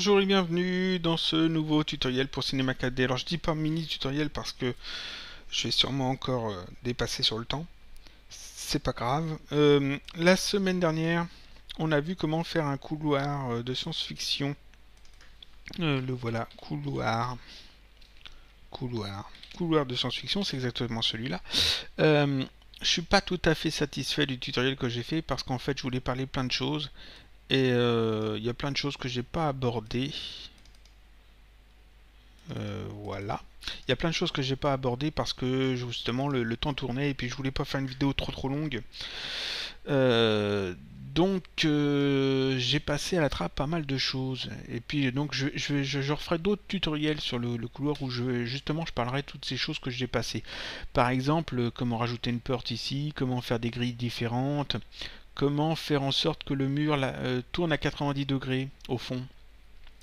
Bonjour et bienvenue dans ce nouveau tutoriel pour Cinema 4D. Alors je dis pas mini tutoriel parce que je vais sûrement encore dépasser sur le temps. C'est pas grave. La semaine dernière, on a vu comment faire un couloir de science-fiction. Le voilà, couloir de science-fiction, c'est exactement celui-là. Je suis pas tout à fait satisfait du tutoriel que j'ai fait parce qu'en fait je voulais parler plein de choses et il y a plein de choses que j'ai pas abordées. Voilà. Il y a plein de choses que j'ai pas abordées parce que justement le temps tournait et puis je voulais pas faire une vidéo trop longue. Donc j'ai passé à la trappe pas mal de choses. Et puis donc je referai d'autres tutoriels sur le couloir où justement je parlerai de toutes ces choses que j'ai passées. Par exemple, comment rajouter une porte ici, comment faire des grilles différentes, comment faire en sorte que le mur tourne à 90 degrés au fond.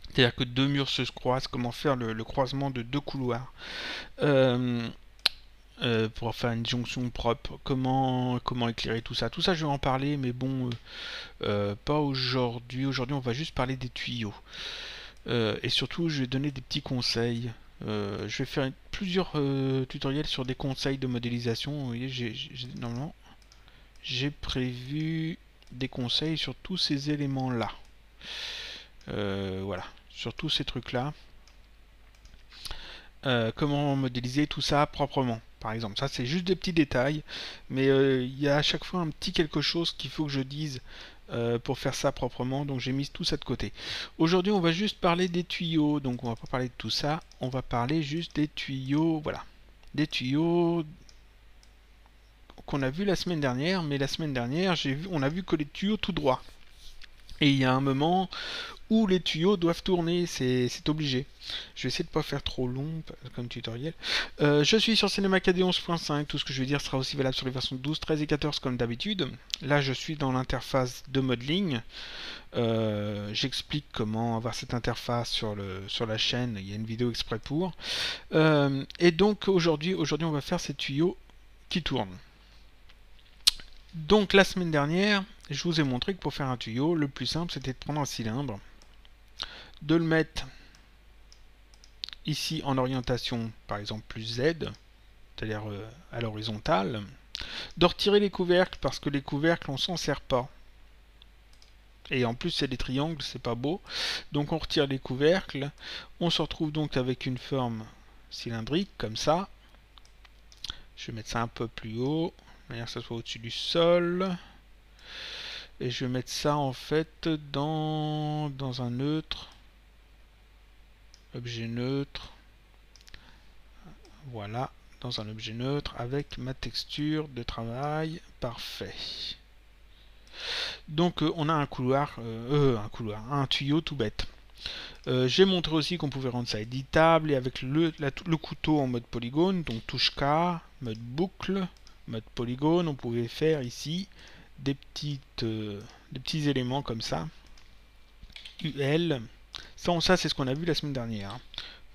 C'est-à-dire que deux murs se croisent, comment faire le croisement de deux couloirs pour faire une jonction propre, comment éclairer tout ça. Tout ça je vais en parler, mais bon, pas aujourd'hui. Aujourd'hui on va juste parler des tuyaux. Et surtout je vais donner des petits conseils. Je vais faire plusieurs tutoriels sur des conseils de modélisation. Vous voyez, normalement j'ai prévu des conseils sur tous ces éléments là. Voilà, sur tous ces trucs là. Comment modéliser tout ça proprement, par exemple. Ça, c'est juste des petits détails, mais il y a à chaque fois un petit quelque chose qu'il faut que je dise pour faire ça proprement, donc j'ai mis tout ça de côté. Aujourd'hui, on va juste parler des tuyaux, donc on va pas parler de tout ça, on va parler juste des tuyaux, voilà. Des tuyaux qu'on a vu la semaine dernière, mais la semaine dernière, on a vu que les tuyaux tout droit. Et il y a un moment où les tuyaux doivent tourner, c'est obligé. Je vais essayer de ne pas faire trop long comme tutoriel. Je suis sur Cinema 4D 11.5, tout ce que je vais dire sera aussi valable sur les versions 12, 13 et 14 comme d'habitude. Là je suis dans l'interface de modeling. J'explique comment avoir cette interface sur la chaîne, il y a une vidéo exprès pour. Et donc aujourd'hui on va faire ces tuyaux qui tournent. Donc la semaine dernière, je vous ai montré que pour faire un tuyau, le plus simple c'était de prendre un cylindre, de le mettre ici en orientation par exemple plus Z, c'est-à-dire à l'horizontale, de retirer les couvercles parce que les couvercles on s'en sert pas. Et en plus c'est des triangles, c'est pas beau. Donc on retire les couvercles, on se retrouve donc avec une forme cylindrique comme ça. Je vais mettre ça un peu plus haut, de manière que ça soit au-dessus du sol. Et je vais mettre ça en fait dans un neutre. Objet neutre. Voilà, dans un objet neutre avec ma texture de travail. Parfait. Donc on a un tuyau tout bête. J'ai montré aussi qu'on pouvait rendre ça éditable et avec le couteau en mode polygone, donc touche K, mode boucle, mode polygone, on pouvait faire ici des petits éléments comme ça. UL, ça c'est ce qu'on a vu la semaine dernière.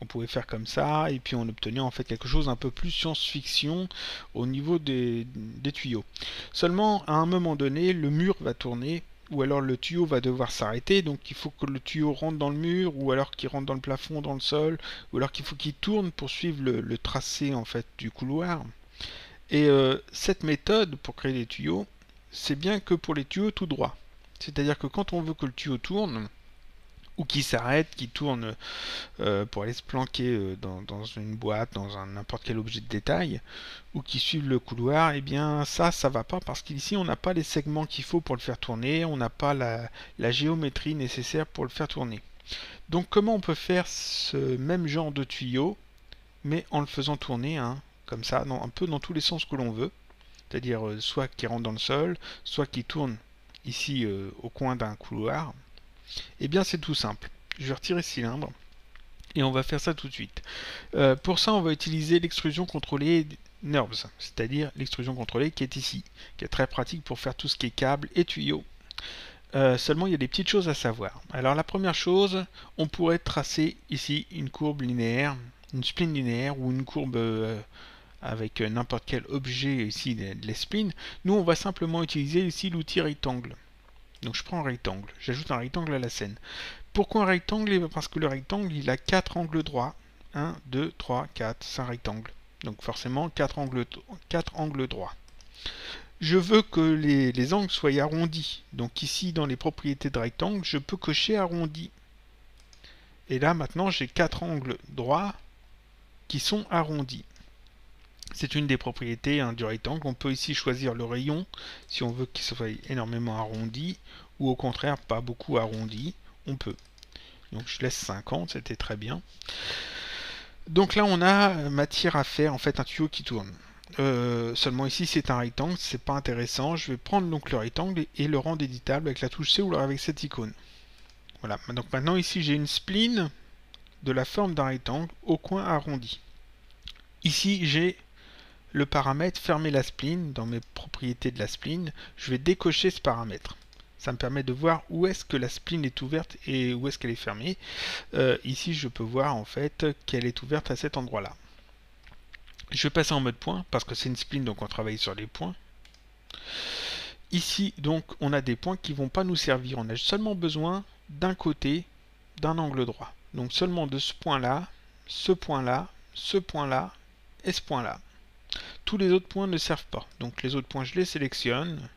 On pouvait faire comme ça et puis on obtenait en fait quelque chose un peu plus science-fiction au niveau des tuyaux. Seulement à un moment donné le mur va tourner ou alors le tuyau va devoir s'arrêter, donc il faut que le tuyau rentre dans le mur ou alors qu'il rentre dans le plafond, dans le sol, ou alors qu'il faut qu'il tourne pour suivre le tracé en fait du couloir. Et cette méthode pour créer des tuyaux, c'est bien que pour les tuyaux tout droit. C'est-à-dire que quand on veut que le tuyau tourne, ou qui s'arrête, qui tourne pour aller se planquer dans une boîte, dans n'importe quel objet de détail, ou qui suivent le couloir, et bien ça va pas parce qu'ici on n'a pas les segments qu'il faut pour le faire tourner, on n'a pas la géométrie nécessaire pour le faire tourner. Donc comment on peut faire ce même genre de tuyau, mais en le faisant tourner, hein, comme ça, un peu dans tous les sens que l'on veut, c'est-à-dire soit qui rentre dans le sol, soit qui tourne ici au coin d'un couloir. Eh bien c'est tout simple. Je vais retirer ce cylindre et on va faire ça tout de suite. Pour ça on va utiliser l'extrusion contrôlée NURBS, c'est-à-dire l'extrusion contrôlée qui est ici, qui est très pratique pour faire tout ce qui est câble et tuyaux. Seulement il y a des petites choses à savoir. Alors la première chose, on pourrait tracer ici une courbe linéaire, une spline linéaire ou une courbe avec n'importe quel objet ici les splines. Nous on va simplement utiliser ici l'outil rectangle. Donc je prends un rectangle, j'ajoute un rectangle à la scène. Pourquoi un rectangle? Parce que le rectangle, il a 4 angles droits. 1, 2, 3, 4, c'est un rectangle. Donc forcément, 4 angles droits. Je veux que les angles soient arrondis. Donc ici, dans les propriétés de rectangle, je peux cocher arrondi. Et là, maintenant, j'ai 4 angles droits qui sont arrondis. C'est une des propriétés du rectangle. On peut ici choisir le rayon, si on veut qu'il soit énormément arrondi, ou au contraire, pas beaucoup arrondi. On peut. Donc je laisse 50, c'était très bien. Donc là, on a matière à faire, en fait, un tuyau qui tourne. Seulement ici, c'est un rectangle, c'est pas intéressant. Je vais prendre donc le rectangle et le rendre éditable avec la touche C ou alors avec cette icône. Voilà. Donc maintenant, ici, j'ai une spline de la forme d'un rectangle au coin arrondi. Ici, j'ai le paramètre fermer la spline. Dans mes propriétés de la spline, je vais décocher ce paramètre. Ça me permet de voir où est-ce que la spline est ouverte et où est-ce qu'elle est fermée. Ici, je peux voir en fait qu'elle est ouverte à cet endroit-là. Je vais passer en mode point parce que c'est une spline, donc on travaille sur les points. Ici, donc, on a des points qui ne vont pas nous servir. On a seulement besoin d'un côté d'un angle droit. Donc seulement de ce point-là, ce point-là, ce point-là et ce point-là. Tous les autres points ne servent pas. Donc les autres points, je les sélectionne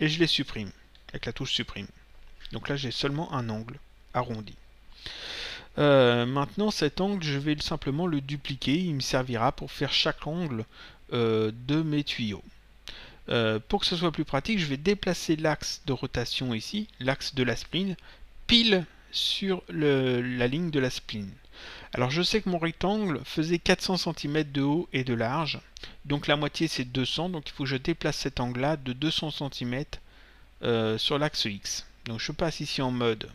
et je les supprime avec la touche supprime. Donc là, j'ai seulement un angle arrondi. Maintenant, cet angle, je vais simplement le dupliquer. Il me servira pour faire chaque angle de mes tuyaux. Pour que ce soit plus pratique, je vais déplacer l'axe de rotation ici, l'axe de la spline, pile sur la ligne de la spline. Alors je sais que mon rectangle faisait 400 cm de haut et de large, donc la moitié c'est 200, donc il faut que je déplace cet angle-là de 200 cm sur l'axe X. Donc je passe ici en mode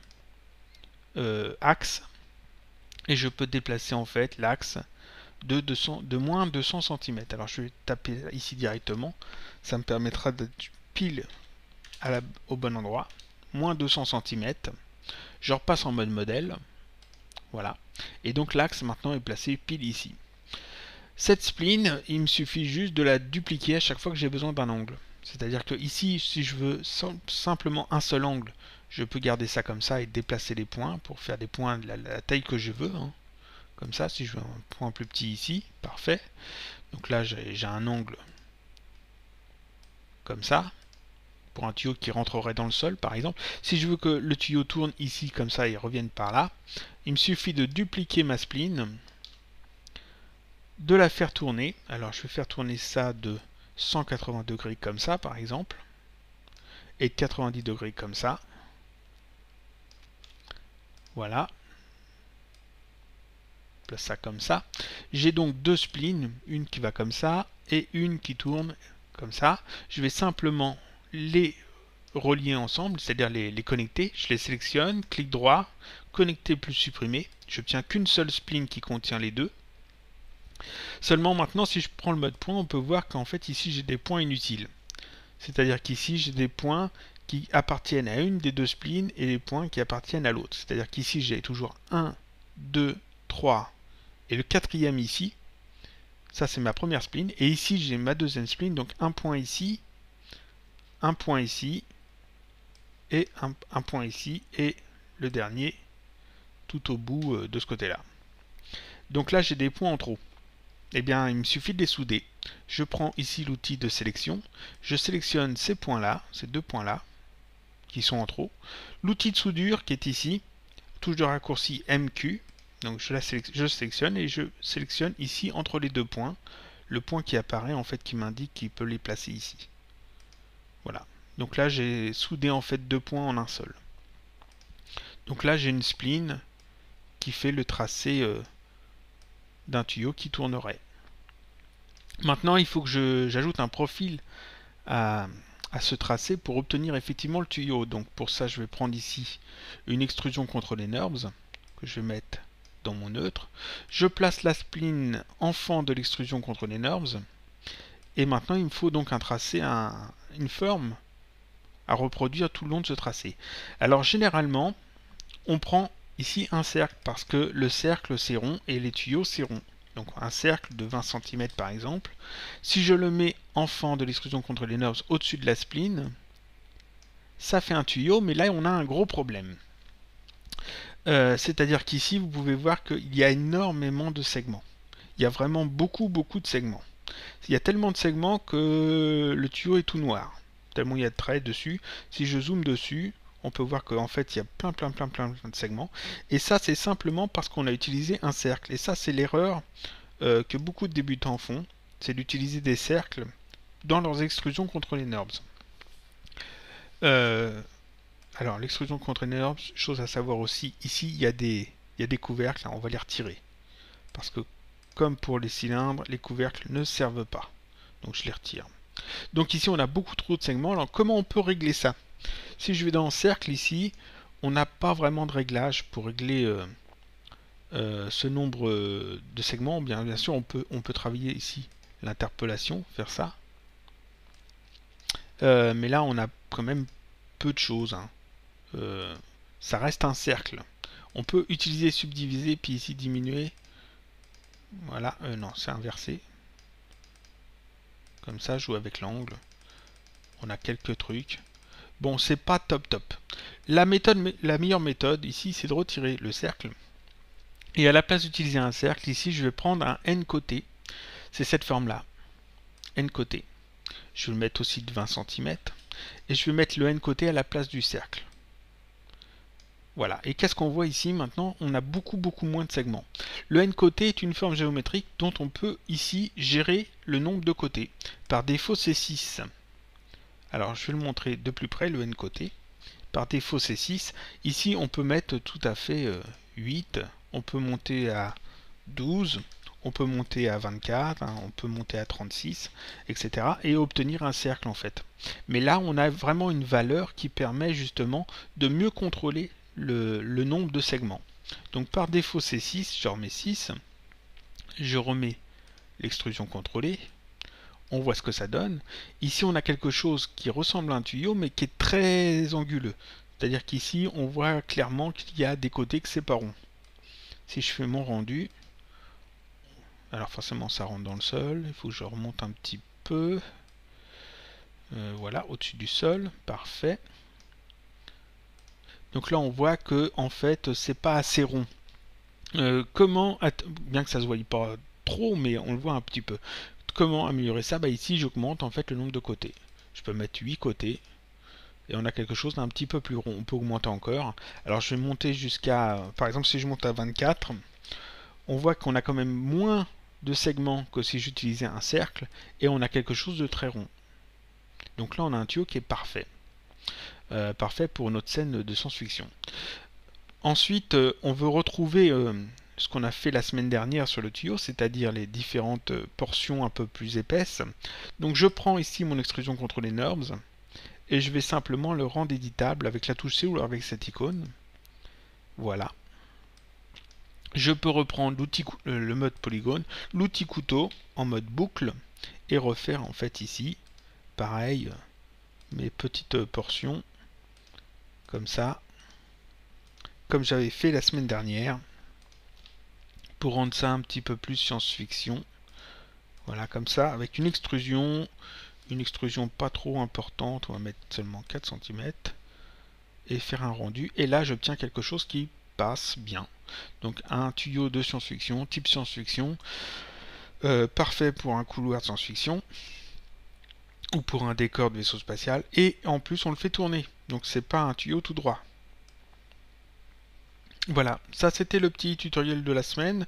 axe, et je peux déplacer en fait l'axe de moins 200 cm. Alors je vais taper ici directement, ça me permettra d'être pile au bon endroit, moins 200 cm. Je repasse en mode modèle, voilà, et donc l'axe maintenant est placé pile ici. Cette spline, il me suffit juste de la dupliquer à chaque fois que j'ai besoin d'un angle. C'est-à-dire que ici, si je veux simplement un seul angle, je peux garder ça comme ça et déplacer les points pour faire des points de la taille que je veux. Comme ça, si je veux un point plus petit ici, parfait. Donc là, j'ai un angle comme ça, pour un tuyau qui rentrerait dans le sol, par exemple. Si je veux que le tuyau tourne ici, comme ça, et revienne par là, il me suffit de dupliquer ma spline, de la faire tourner. Alors, je vais faire tourner ça de 180 degrés comme ça, par exemple, et de 90 degrés comme ça. Voilà. Place ça comme ça. J'ai donc deux splines, une qui va comme ça, et une qui tourne comme ça. Je vais simplement les relier ensemble, c'est-à-dire les connecter. Je les sélectionne, clic droit, connecter plus supprimer. Je n'obtiens qu'une seule spline qui contient les deux. Seulement maintenant, si je prends le mode point, on peut voir qu'en fait ici j'ai des points inutiles. C'est-à-dire qu'ici j'ai des points qui appartiennent à une des deux splines et des points qui appartiennent à l'autre. C'est-à-dire qu'ici j'ai toujours 1, 2, 3 et le quatrième ici. Ça c'est ma première spline. Et ici j'ai ma deuxième spline, donc un point ici et un point ici et le dernier tout au bout de ce côté-là. Donc là j'ai des points en trop. Eh bien il me suffit de les souder. Je prends ici l'outil de sélection, je sélectionne ces points-là, ces deux points-là, qui sont en trop. L'outil de soudure qui est ici, touche de raccourci MQ, donc je sélectionne et je sélectionne ici entre les deux points, le point qui apparaît en fait qui m'indique qu'il peut les placer ici. Voilà. Donc là j'ai soudé en fait deux points en un seul. Donc là j'ai une spline qui fait le tracé d'un tuyau qui tournerait. Maintenant il faut que j'ajoute un profil à ce tracé pour obtenir effectivement le tuyau. Donc pour ça je vais prendre ici une extrusion contre les NURBS que je vais mettre dans mon neutre. Je place la spline enfant de l'extrusion contre les NURBS et maintenant il me faut donc un tracé, une forme à reproduire tout le long de ce tracé. Alors généralement on prend ici un cercle parce que le cercle c'est rond et les tuyaux c'est rond. Donc un cercle de 20 cm par exemple. Si je le mets enfant de l'extrusion contre les NURBS au-dessus de la spline, ça fait un tuyau, mais là on a un gros problème. C'est-à-dire qu'ici, vous pouvez voir qu'il y a énormément de segments. Il y a vraiment beaucoup de segments. Il y a tellement de segments que le tuyau est tout noir. Tellement il y a de traits dessus. Si je zoome dessus, on peut voir qu'en fait, il y a plein de segments. Et ça, c'est simplement parce qu'on a utilisé un cercle. Et ça, c'est l'erreur que beaucoup de débutants font. C'est d'utiliser des cercles dans leurs extrusions contre les NURBS. Alors, l'extrusion contre les NURBS, chose à savoir aussi, ici, il y a des couvercles, là, on va les retirer. Parce que, comme pour les cylindres, les couvercles ne servent pas. Donc, je les retire. Donc ici, on a beaucoup trop de segments. Alors, comment on peut régler ça? Si je vais dans cercle ici, on n'a pas vraiment de réglage pour régler ce nombre de segments. Bien sûr, on peut travailler ici l'interpolation, faire ça. Mais là, on a quand même peu de choses. Hein. Ça reste un cercle. On peut utiliser subdiviser, puis ici diminuer. Voilà, non, c'est inversé. Comme ça, je joue avec l'angle. On a quelques trucs. Bon, c'est pas top. La meilleure méthode ici, c'est de retirer le cercle. Et à la place d'utiliser un cercle, ici, je vais prendre un n côté. C'est cette forme-là. N côté. Je vais le mettre aussi de 20 cm. Et je vais mettre le n côté à la place du cercle. Voilà. Et qu'est-ce qu'on voit ici maintenant? On a beaucoup moins de segments. Le n côté est une forme géométrique dont on peut ici gérer le nombre de côtés. Par défaut, c'est 6. Alors, je vais le montrer de plus près, le n côté. Par défaut, c'est 6. Ici, on peut mettre tout à fait 8. On peut monter à 12. On peut monter à 24. Hein, on peut monter à 36, etc. Et obtenir un cercle, en fait. Mais là, on a vraiment une valeur qui permet justement de mieux contrôler le nombre de segments. Donc, par défaut, c'est 6. Je remets 6. Je remets l'extrusion contrôlée. On voit ce que ça donne. Ici, on a quelque chose qui ressemble à un tuyau, mais qui est très anguleux. C'est-à-dire qu'ici, on voit clairement qu'il y a des côtés que c'est pas rond. Si je fais mon rendu, alors forcément, ça rentre dans le sol. Il faut que je remonte un petit peu. Voilà, au-dessus du sol. Parfait. Donc là, on voit que en fait, c'est pas assez rond. Comment, bien que ça se voie pas trop, mais on le voit un petit peu. Comment améliorer ça? Bah ici, j'augmente en fait le nombre de côtés. Je peux mettre 8 côtés. Et on a quelque chose d'un petit peu plus rond. On peut augmenter encore. Alors je vais monter jusqu'à... Par exemple, si je monte à 24, on voit qu'on a quand même moins de segments que si j'utilisais un cercle. Et on a quelque chose de très rond. Donc là, on a un tuyau qui est parfait. Parfait pour notre scène de science-fiction. Ensuite, on veut retrouver ce qu'on a fait la semaine dernière sur le tuyau, c'est-à-dire les différentes portions un peu plus épaisses. Donc je prends ici mon extrusion contre les NURBS et je vais simplement le rendre éditable avec la touche C ou avec cette icône. Voilà. Je peux reprendre le mode polygone, l'outil couteau en mode boucle et refaire en fait ici, pareil, mes petites portions comme ça, comme j'avais fait la semaine dernière, pour rendre ça un petit peu plus science-fiction. Voilà, comme ça, avec une extrusion pas trop importante, on va mettre seulement 4 cm, et faire un rendu. Et là, j'obtiens quelque chose qui passe bien. Donc un tuyau de science-fiction, type science-fiction, parfait pour un couloir de science-fiction, ou pour un décor de vaisseau spatial, et en plus on le fait tourner. Donc c'est pas un tuyau tout droit. Voilà, ça c'était le petit tutoriel de la semaine.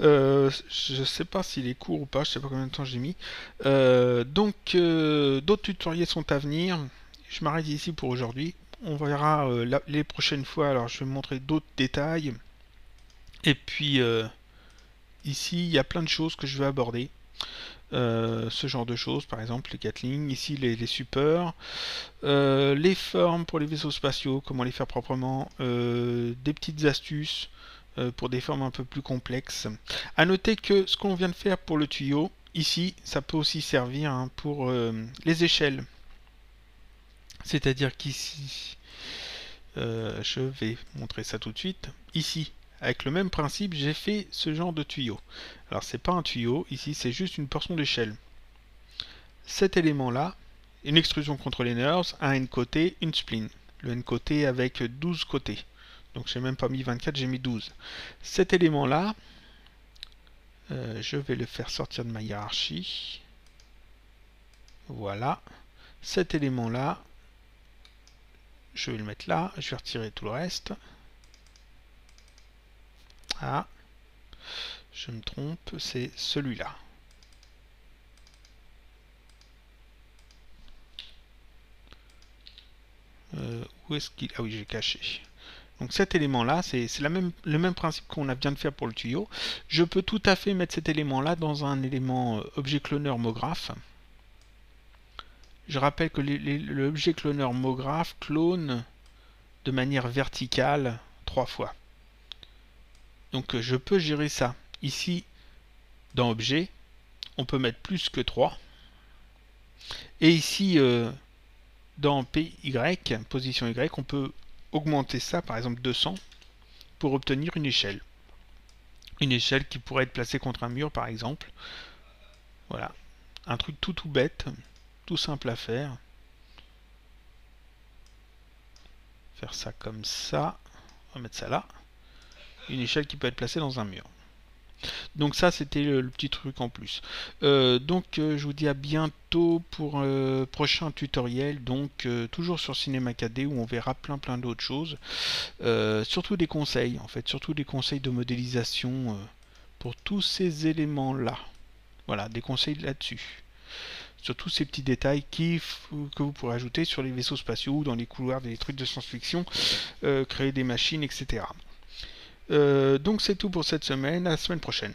Je sais pas s'il est court ou pas, je sais pas combien de temps j'ai mis. D'autres tutoriels sont à venir. Je m'arrête ici pour aujourd'hui. On verra les prochaines fois. Alors je vais montrer d'autres détails. Et puis ici il y a plein de choses que je vais aborder. Ce genre de choses, par exemple les Gatling, ici les supports, les formes pour les vaisseaux spatiaux, comment les faire proprement, des petites astuces pour des formes un peu plus complexes. A noter que ce qu'on vient de faire pour le tuyau, ici, ça peut aussi servir hein, pour les échelles. C'est-à-dire qu'ici, je vais montrer ça tout de suite, ici, avec le même principe, j'ai fait ce genre de tuyau. Alors c'est pas un tuyau, ici c'est juste une portion d'échelle. Cet élément-là, une extrusion contre les NURBS, un n côté, une spline. Le n côté avec 12 côtés. Donc j'ai même pas mis 24, j'ai mis 12. Cet élément-là, je vais le faire sortir de ma hiérarchie. Voilà. Cet élément-là, je vais le mettre là. Je vais retirer tout le reste. Ah, je me trompe, c'est celui-là. Où est-ce qu'il... Ah oui, j'ai caché. Donc cet élément-là, c'est le même principe qu'on a bien de faire pour le tuyau. Je peux tout à fait mettre cet élément-là dans un élément objet cloneur MoGraph. Je rappelle que l'objet cloneur MoGraph clone de manière verticale 3 fois. Donc je peux gérer ça. Ici, dans Objet, on peut mettre plus que 3. Et ici, dans PY, position Y, on peut augmenter ça, par exemple 200, pour obtenir une échelle. Une échelle qui pourrait être placée contre un mur, par exemple. Voilà. Un truc tout bête, tout simple à faire. Faire ça comme ça. On va mettre ça là. Une échelle qui peut être placée dans un mur. Donc ça, c'était le petit truc en plus. Je vous dis à bientôt pour un prochain tutoriel. Donc toujours sur CinemaKD où on verra plein d'autres choses. Surtout des conseils, en fait. Surtout des conseils de modélisation pour tous ces éléments-là. Voilà, des conseils là-dessus. Sur tous ces petits détails que vous pourrez ajouter sur les vaisseaux spatiaux, dans les couloirs, des trucs de science-fiction, créer des machines, etc. Donc c'est tout pour cette semaine, à la semaine prochaine.